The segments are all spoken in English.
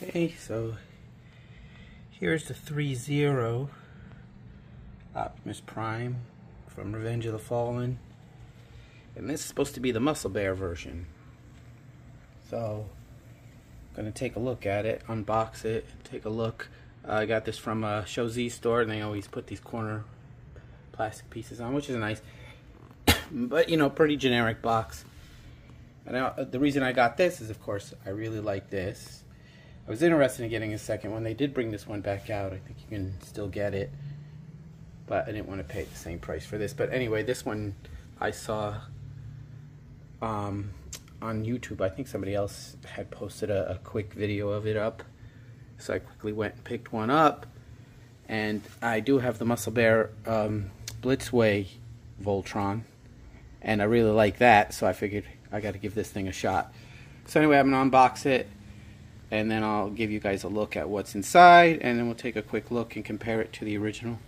Okay, so here's the 3-0 Optimus Prime from Revenge of the Fallen, and this is supposed to be the Muscle Bear version. So I'm gonna take a look at it, unbox it, take a look. I got this from a Show Z store, and they always put these corner plastic pieces on, which is nice. But you know, pretty generic box. And the reason I got this is, of course, I really like this. I was interested in getting a second one. They did bring this one back out. I think you can still get it, but I didn't want to pay the same price for this. But anyway, this one I saw on YouTube. I think somebody else had posted a quick video of it up, so I quickly went and picked one up. And I do have the Muscle Bear Blitzway Voltron, and I really like that, so I figured I got to give this thing a shot. So anyway, I'm going to unbox it, and then I'll give you guys a look at what's inside, and then we'll take a quick look and compare it to the original.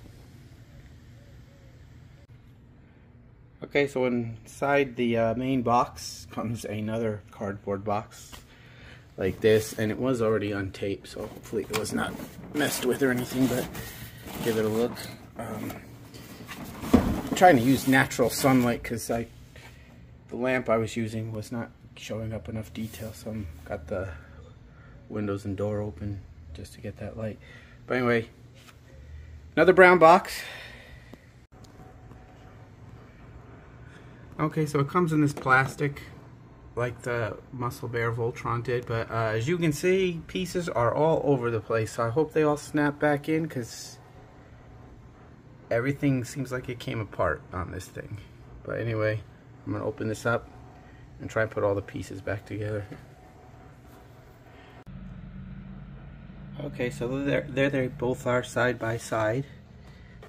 Okay, so inside the main box comes another cardboard box like this, and it was already untaped, so hopefully it was not messed with or anything, but give it a look. I'm trying to use natural sunlight because the lamp I was using was not showing up enough detail, so I've got the windows and door open just to get that light. But anyway, another brown box. Okay, so it comes in this plastic like the Muscle Bear Voltron did, but as you can see, pieces are all over the place, so I hope they all snap back in, because everything seems like it came apart on this thing. But anyway, I'm going to open this up and try and put all the pieces back together. Okay, so there they both are side by side.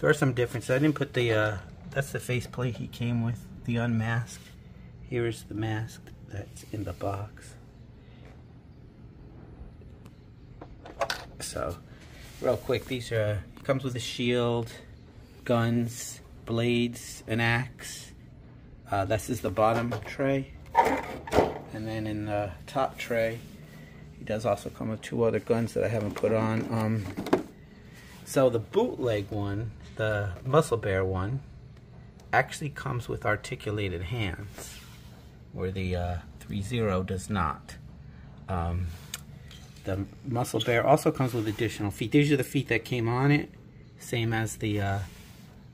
There are some differences. I didn't put the, that's the faceplate he came with, the unmasked. Here's the mask that's in the box. So, real quick, these are, it comes with a shield, guns, blades, an axe. This is the bottom tray, and then in the top tray he does also come with two other guns that I haven't put on. So the bootleg one, the Muscle Bear one, actually comes with articulated hands, where the 3-0 does not. The Muscle Bear also comes with additional feet. These are the feet that came on it, same as the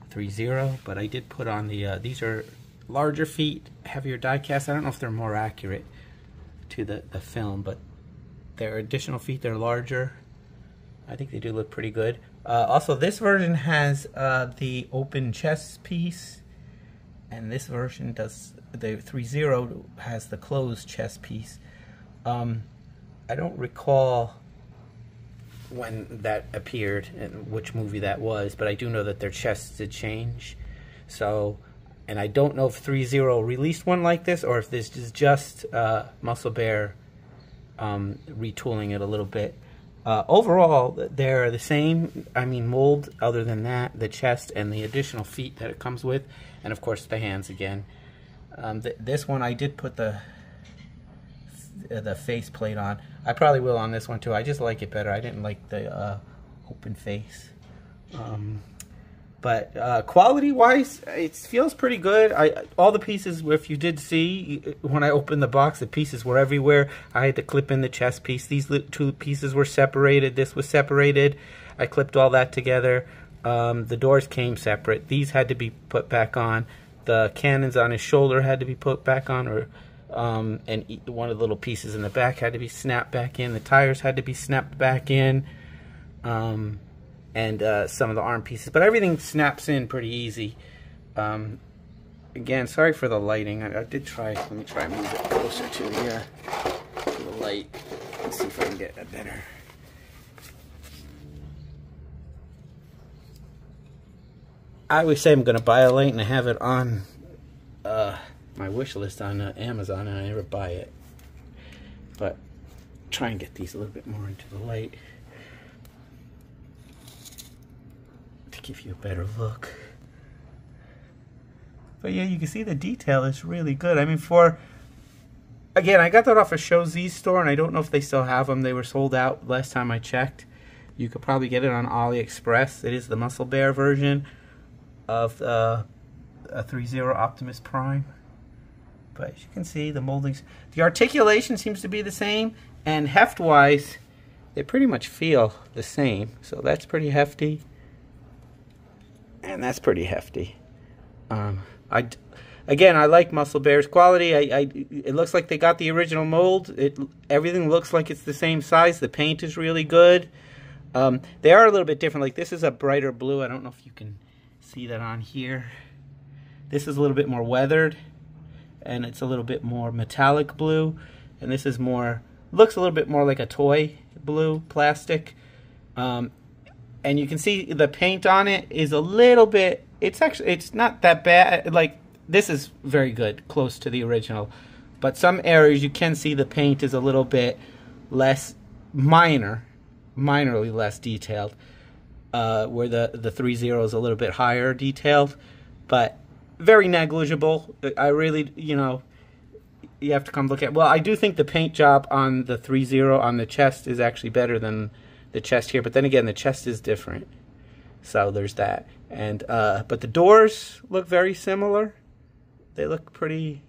3-0, but I did put on the, these are larger feet, heavier die cast. I don't know if they're more accurate to the film, but they're additional feet, they're larger. I think they do look pretty good. Also, this version has the open chest piece, and this version does, the 3-0 has the closed chest piece. I don't recall when that appeared and which movie that was, but I do know that their chests did change. So, and I don't know if 3-0 released one like this, or if this is just Muscle Bear retooling it a little bit. Overall, they're the same, I mean, mold, other than that, the chest and the additional feet that it comes with, and of course the hands again. This one I did put the face plate on. I probably will on this one too. I just like it better. I didn't like the open face. But quality wise, it feels pretty good. All the pieces, if you did see when I opened the box, the pieces were everywhere. I had to clip in the chest piece. These two pieces were separated. This was separated. I clipped all that together. The doors came separate. These had to be put back on. The cannons on his shoulder had to be put back on, or and one of the little pieces in the back had to be snapped back in. The tires had to be snapped back in. And some of the arm pieces, but everything snaps in pretty easy. Again, sorry for the lighting. I did try. Let me try and move it closer to the light. Let's see if I can get a better. I always say I'm going to buy a light, and I have it on my wish list on Amazon, and I never buy it. But try and get these a little bit more into the light to give you a better look. But yeah, you can see the detail is really good. I mean, Again, I got that off a Show Z store, and I don't know if they still have them. They were sold out last time I checked. You could probably get it on AliExpress. It is the Muscle Bear version of a 3.0 Optimus Prime. But as you can see, the moldings, the articulation seems to be the same, and heft-wise, they pretty much feel the same. So that's pretty hefty, and that's pretty hefty. Again, I like Muscle Bear's quality. It looks like they got the original mold. Everything looks like it's the same size. The paint is really good. They are a little bit different. Like, this is a brighter blue. I don't know if you can see that on here. This is a little bit more weathered, and it's a little bit more metallic blue. And this is more, looks a little bit more like a toy blue, plastic. And you can see the paint on it is a little bit, it's not that bad. Like, this is very good, close to the original. But some areas you can see the paint is a little bit less minorly less detailed, where the 3.0 is a little bit higher detailed, but very negligible. I really, you know, you have to come look at. Well, I do think the paint job on the 3.0 on the chest is actually better than the chest here, but then again, the chest is different, so there's that. And but the doors look very similar. They look pretty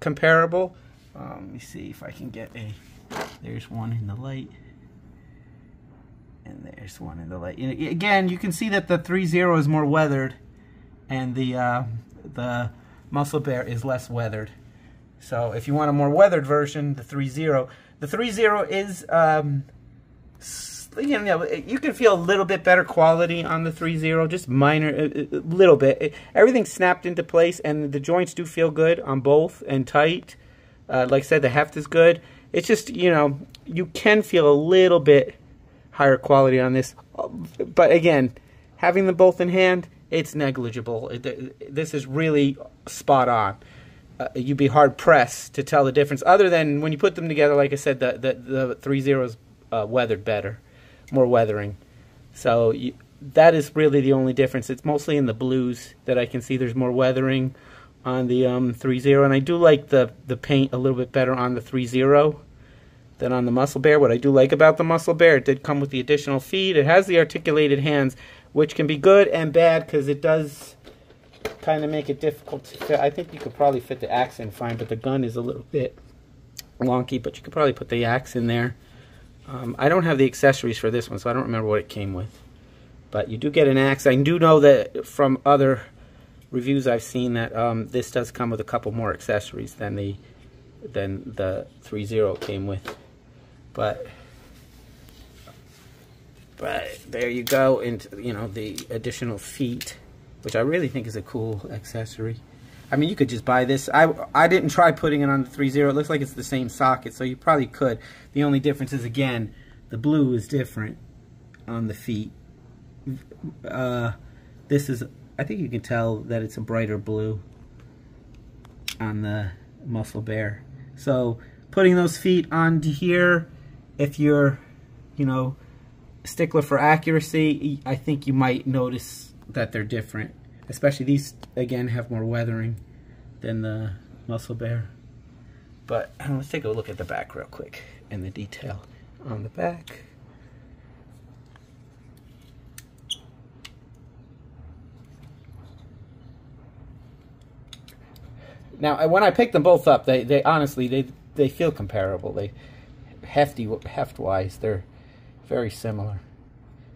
comparable. Let me see if I can get a. There's one in the light. And there's one in the light. Again, you can see that the 3.0 is more weathered, and the Muscle Bear is less weathered. So if you want a more weathered version, the 3.0. The 3.0 is, you know, you can feel a little bit better quality on the 3.0, just minor, a little bit. Everything's snapped into place, and the joints do feel good on both and tight. Like I said, the heft is good. It's just, you know, you can feel a little bit higher quality on this, but again, having them both in hand, it's negligible. This is really spot on. You'd be hard pressed to tell the difference, other than when you put them together. Like I said, the 3.0 is weathered better, more weathering. So that is really the only difference. It's mostly in the blues that I can see there's more weathering on the 3.0, and I do like the paint a little bit better on the 3.0 than on the Muscle Bear. What I do like about the Muscle Bear, it did come with the additional feet. It has the articulated hands, which can be good and bad, because it does kind of make it difficult to fit. I think you could probably fit the axe in fine, but the gun is a little bit wonky, but you could probably put the axe in there. I don't have the accessories for this one, so I don't remember what it came with. But you do get an axe. I do know that from other reviews I've seen that this does come with a couple more accessories than the 3.0 came with. But there you go, and you know, the additional feet, which I really think is a cool accessory. I mean, you could just buy this. I didn't try putting it on the 3.0. It looks like it's the same socket, so you probably could. The only difference is, again, the blue is different on the feet. This is, I think you can tell that it's a brighter blue on the Muscle Bear. So putting those feet onto here, if you're, you know, stickler for accuracy, I think you might notice that they're different. Especially these, again, have more weathering than the Muscle Bear. But let's take a look at the back real quick and the detail on the back. Now, when I picked them both up, they honestly, they feel comparable. They heft-wise, they're very similar.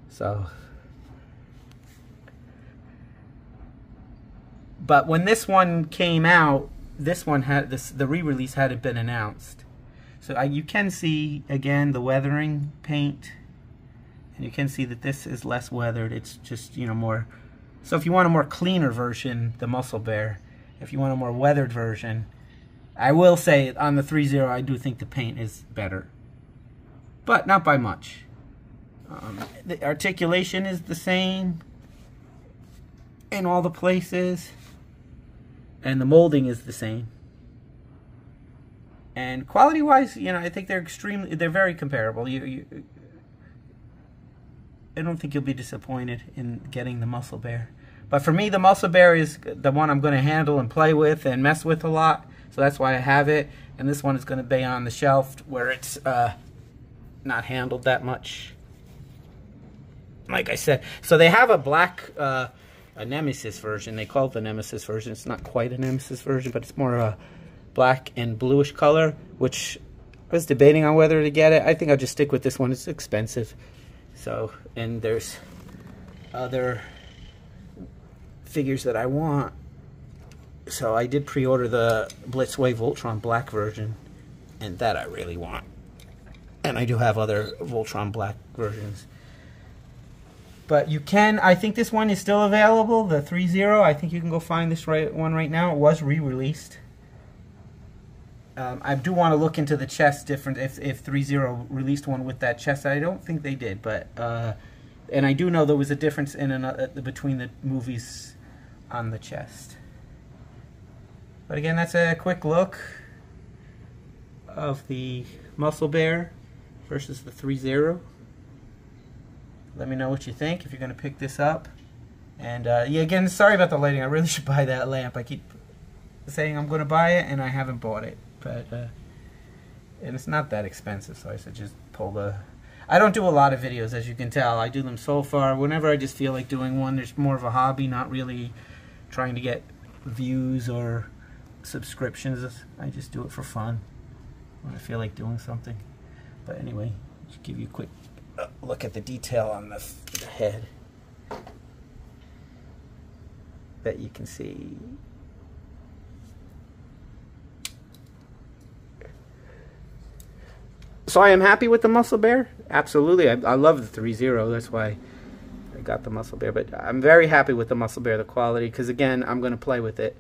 So, but when this one came out, this one had the re-release hadn't been announced. So you can see again the weathering paint, and you can see that this is less weathered. It's just, you know, more. So if you want a more cleaner version, the Muscle Bear. If you want a more weathered version, I will say on the 3.0, I do think the paint is better, but not by much. The articulation is the same in all the places, and the molding is the same. And quality-wise, you know, I think they're very comparable. I don't think you'll be disappointed in getting the Muscle Bear. But for me, the Muscle Bear is the one I'm going to handle and play with and mess with a lot. So that's why I have it. and this one is going to be on the shelf where it's not handled that much. Like I said, so they have a black, a Nemesis version. They call it the Nemesis version. It's not quite a Nemesis version, but it's more a black and bluish color, which I was debating on whether to get it. I think I'll just stick with this one. It's expensive. So, and there's other figures that I want. So I did pre-order the Blitzway Voltron black version, and that I really want. And I do have other Voltron black versions. But you can, I think this one is still available, the 3.0. I think you can go find this one right now. It was re-released. I do want to look into the chest different, if 3.0 released one with that chest. I don't think they did, but, and I do know there was a difference between the movies on the chest. But again, that's a quick look of the Muscle Bear versus the 3.0. Let me know what you think if you're going to pick this up. And yeah, again, sorry about the lighting. I really should buy that lamp. I keep saying I'm going to buy it, and I haven't bought it. But and it's not that expensive, so I said just pull the... I don't do a lot of videos, as you can tell. I do them so far. Whenever I just feel like doing one, there's more of a hobby, not really trying to get views or subscriptions. I just do it for fun when I feel like doing something. But anyway, just give you a quick look at the detail on the head that you can see. So I am happy with the Muscle Bear. Absolutely. I love the 3.0. That's why I got the Muscle Bear. But I'm very happy with the Muscle Bear, the quality, because again, I'm going to play with it.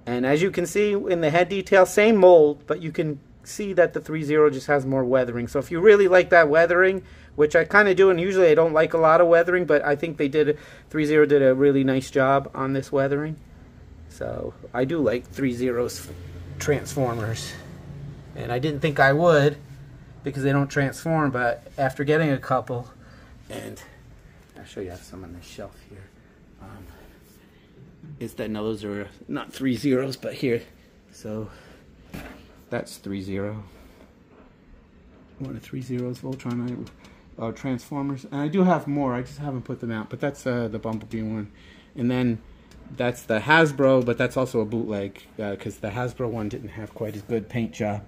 And as you can see in the head detail, same mold, but you can see that the 3.0 just has more weathering. So if you really like that weathering, which I kind of do, and usually I don't like a lot of weathering, but I think 3.0 did a really nice job on this weathering. So I do like 3.0's Transformers. And I didn't think I would, because they don't transform, but after getting a couple, and I'll show you some on the shelf here, is that, no, those are not 3.0's, but here, so that's 3.0. One of 3.0's Voltron Transformers, and I do have more, I just haven't put them out, but that's the Bumblebee one. And then that's the Hasbro, but that's also a bootleg, because the Hasbro one didn't have quite as good paint job.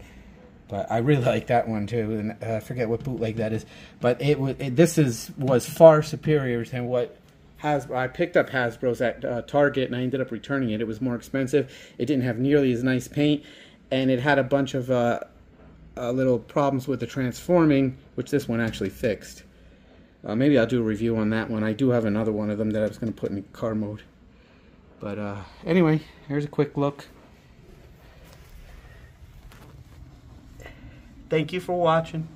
But I really like that one too, and I forget what bootleg that is. But this was far superior than what Hasbro. I picked up Hasbro's at Target, and I ended up returning it. It was more expensive. It didn't have nearly as nice paint, and it had a bunch of little problems with the transforming, which this one actually fixed. Maybe I'll do a review on that one. I do have another one of them that I was going to put in car mode. But anyway, here's a quick look. Thank you for watching.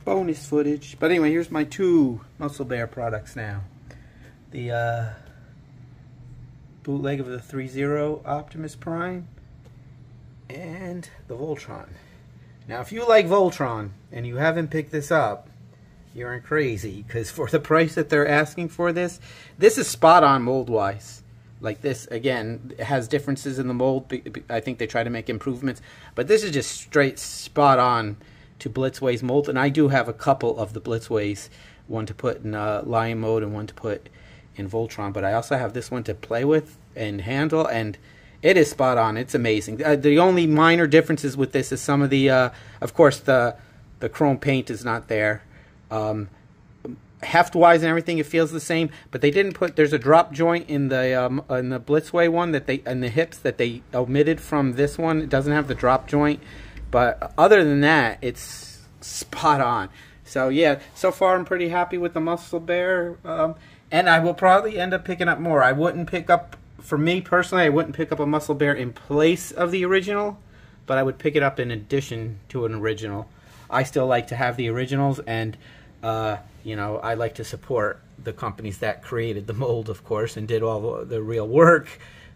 Bonus footage. But anyway, here's my two Muscle Bear products now. The bootleg of the 3.0 Optimus Prime and the Voltron. Now, if you like Voltron and you haven't picked this up, you're crazy, because for the price that they're asking for this is spot on mold-wise. Like this, again, it has differences in the mold. I think they try to make improvements. But this is just straight spot on to Blitzway's mold. And I do have a couple of the Blitzways. One to put in Lion mode and one to put in Voltron. But I also have this one to play with and handle. And it is spot on. It's amazing. The only minor differences with this is some of the... of course, the chrome paint is not there. Heft-wise and everything, it feels the same, but they didn't put. There's a drop joint in the Blitzway one that they, and the hips, that they omitted from this one. It doesn't have the drop joint, but other than that, it's spot on. So yeah, so far I'm pretty happy with the Muscle Bear, and I will probably end up picking up more. I wouldn't pick up, for me personally, I wouldn't pick up a Muscle Bear in place of the original, but I would pick it up in addition to an original. I still like to have the originals, and you know, I like to support the companies that created the mold, of course, and did all the real work.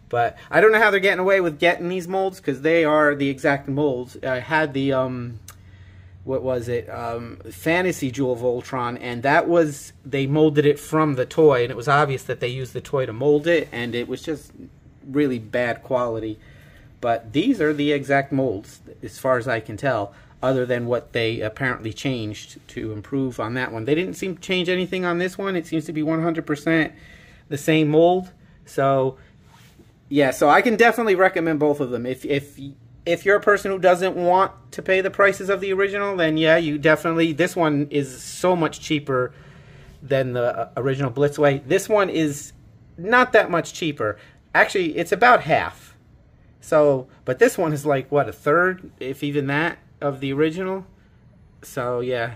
But I don't know how they're getting away with getting these molds, because they are the exact molds. I had the, what was it, Fantasy Jewel Voltron, and that was, they molded it from the toy, and it was obvious that they used the toy to mold it, and it was just really bad quality. But these are the exact molds, as far as I can tell, other than what they apparently changed to improve on that one. They didn't seem to change anything on this one. It seems to be 100% the same mold. So, yeah, so I can definitely recommend both of them. If you're a person who doesn't want to pay the prices of the original, then yeah, you definitely, this one is so much cheaper than the original Blitzway. This one is not that much cheaper. Actually, it's about half. So, but this one is like, what, a third, if even that, of the original? So, yeah,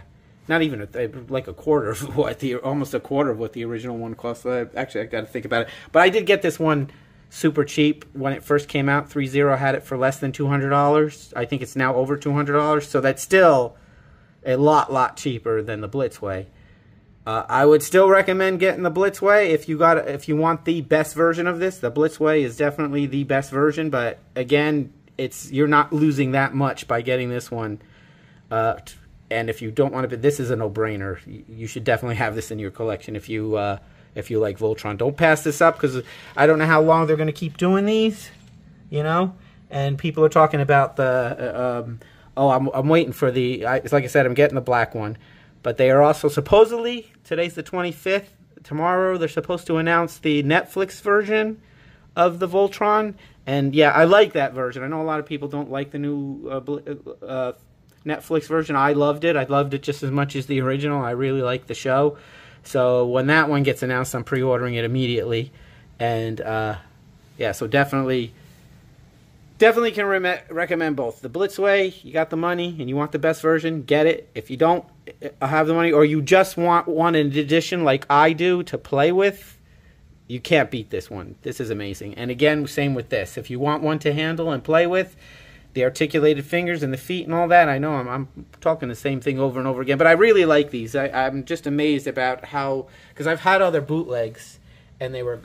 not even, like a quarter of what almost a quarter of what the original one cost. Actually, I got to think about it. But I did get this one super cheap when it first came out. 3.0 had it for less than $200. I think it's now over $200. So that's still a lot cheaper than the Blitzway. I would still recommend getting the Blitzway if you want the best version of this. The Blitzway is definitely the best version, but again, you're not losing that much by getting this one. And if you don't want to, this is a no-brainer. You should definitely have this in your collection if you like Voltron. Don't pass this up, because I don't know how long they're going to keep doing these, you know. And people are talking about the I'm waiting for the. Like I said, I'm getting the black one. But they are also supposedly, today's the 25th, tomorrow they're supposed to announce the Netflix version of the Voltron. And yeah, I like that version. I know a lot of people don't like the new Netflix version. I loved it. I loved it just as much as the original. I really like the show. So when that one gets announced, I'm pre-ordering it immediately. And yeah, so definitely can recommend both. The Blitzway, you got the money and you want the best version, get it. If you don't have the money, or you just want one in addition like I do to play with, you can't beat this one. This is amazing. And again, same with this. If you want one to handle and play with, the articulated fingers and the feet and all that, I know I'm talking the same thing over and over again, but I really like these. I'm just amazed about how, because I've had other bootlegs and they were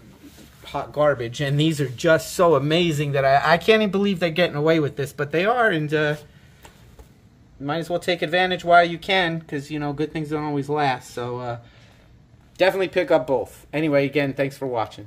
hot garbage, and these are just so amazing that I can't even believe they're getting away with this, but they are. And might as well take advantage while you can, because, you know, good things don't always last. So definitely pick up both. Anyway, again, thanks for watching.